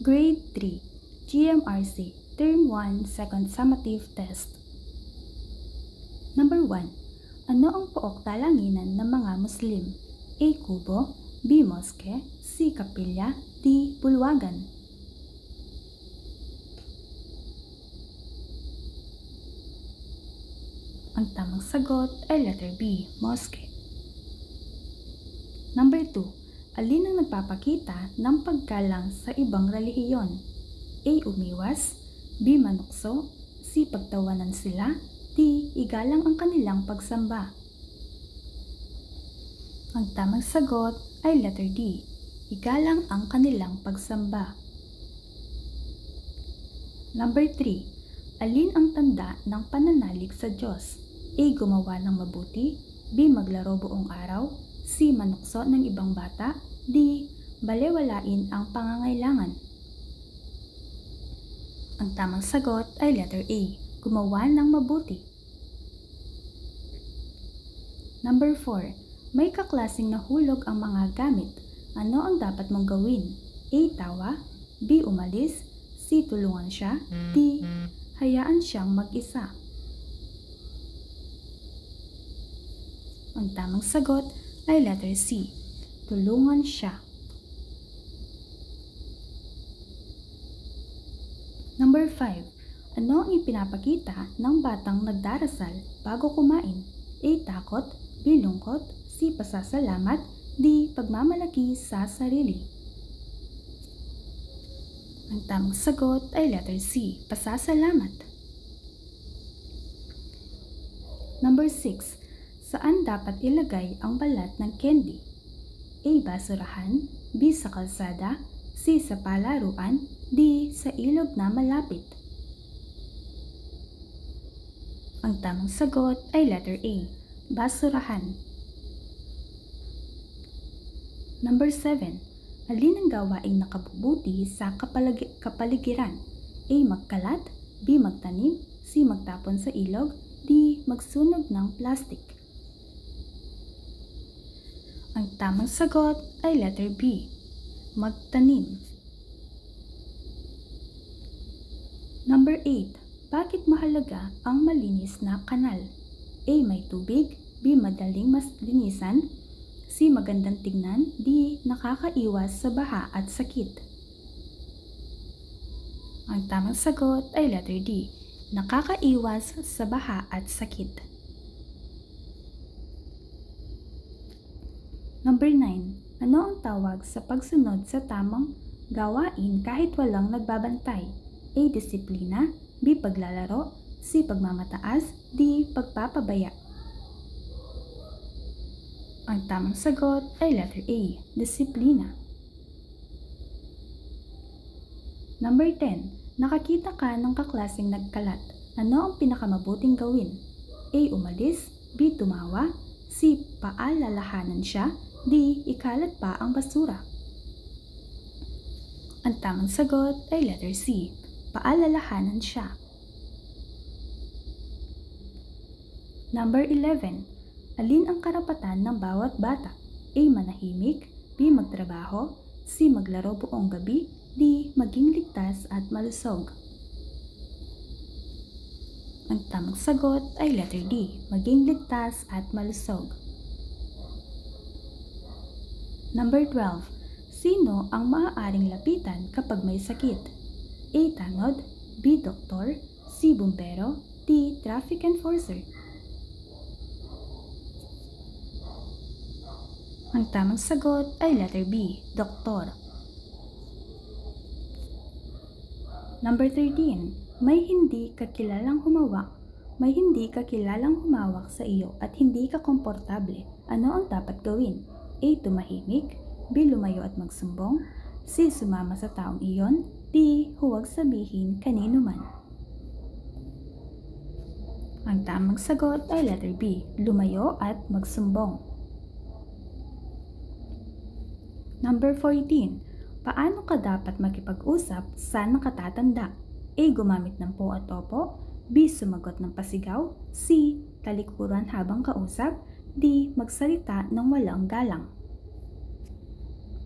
Grade 3, GMRC, Term 1, Second Summative Test. Number 1. Ano ang pook talanginan ng mga Muslim? A. Kubo, B. Moske, C. Kapilya, D. Bulwagan. Ang tamang sagot ay letter B. Moske. Number 2. Alin ang nagpapakita ng paggalang sa ibang relihiyon? A. Umiwas, B. Manukso, C. Pagtawanan sila, D. Igalang ang kanilang pagsamba. Ang tamang sagot ay letter D. Igalang ang kanilang pagsamba. Number 3. Alin ang tanda ng pananalig sa Diyos? A. Gumawa ng mabuti, B. Maglaro buong araw, C. Manukso ng ibang bata, D. Balewalain ang pangangailangan. Ang tamang sagot ay letter A. Gumawa ng mabuti. Number 4. May kaklaseng nahulog ang mga gamit. Ano ang dapat mong gawin? A. Tawa, B. Umalis, C. Tulungan siya, D. Hayaan siyang mag-isa. Ang tamang sagot ay letter C. Tulungan siya. Number 5. Ano ang ipinapakita ng batang nagdarasal bago kumain? A. Takot, B. Lungkot, C. Pasasalamat, D. Pagmamalaki sa sarili. Ang tamang sagot ay letter C. Pasasalamat. Number 6. Saan dapat ilagay ang balat ng candy? A. Basurahan, B. Sa kalsada, C. Sa palaruan, D. Sa ilog na malapit. Ang tamang sagot ay letter A. Basurahan. Number 7. Alin ang gawaing nakabubuti sa kapaligiran? A. Magkalat, B. Magtanim, C. Magtapon sa ilog, D. Magsunog ng plastic. Ang tamang sagot ay letter B. Magtanim. Number 8. Bakit mahalaga ang malinis na kanal? A. May tubig, B. Madaling mas linisan, C. Magandang tingnan, D. Nakakaiwas sa baha at sakit. Ang tamang sagot ay letter D. Nakakaiwas sa baha at sakit. Number 9. Ano ang tawag sa pagsunod sa tamang gawain kahit walang nagbabantay? A. Disiplina, B. Paglalaro, C. Pagmamataas, D. Pagpapabaya. Ang tamang sagot ay letter A. Disiplina. Number 10. Nakakita ka ng kaklaseng nagkalat. Ano ang pinakamabuting gawin? A. Umalis, B. Tumawa, C. Paalalahanan siya, D. Ikalat pa ang basura. Ang tamang sagot ay letter C. Paalalahanan siya. Number 11. Alin ang karapatan ng bawat bata? A. Manahimik, B. Magtrabaho, C. Maglaro buong gabi, D. Maging ligtas at malusog. Ang tamang sagot ay letter D. Maging ligtas at malusog. Number 12. Sino ang maaaring lapitan kapag may sakit? A. Tanod, B. Doktor, C. Bumbero, D. Traffic enforcer. Ang tamang sagot ay letter B. Doktor. Number 13. May hindi ka kilalang humawak sa iyo at hindi ka komportable. Ano ang dapat gawin? A. Tumahimik, B. Lumayo at magsumbong, C. Sumama sa taong iyon, D. Huwag sabihin kanino man. Ang tamang sagot ay letter B. Lumayo at magsumbong. Number 14. Paano ka dapat makipag-usap sa nakatatanda? A. Gumamit ng po at opo, B. Sumagot ng pasigaw, C. Talikuran habang kausap, D. Magsalita ng walang galang.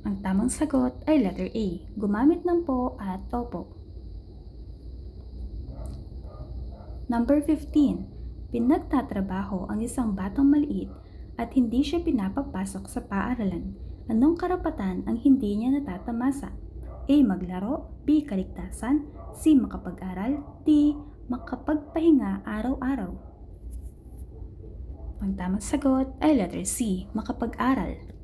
Ang tamang sagot ay letter A, gumamit ng po at opo. Number 15. Pinagtatrabaho ang isang batang maliit at hindi siya pinapapasok sa paaralan. Anong karapatan ang hindi niya natatamasa? A. Maglaro, B. Kaligtasan, C. Makapag-aral, D. Makapagpahinga araw-araw. Ang tamang sagot ay letter C, makapag-aral.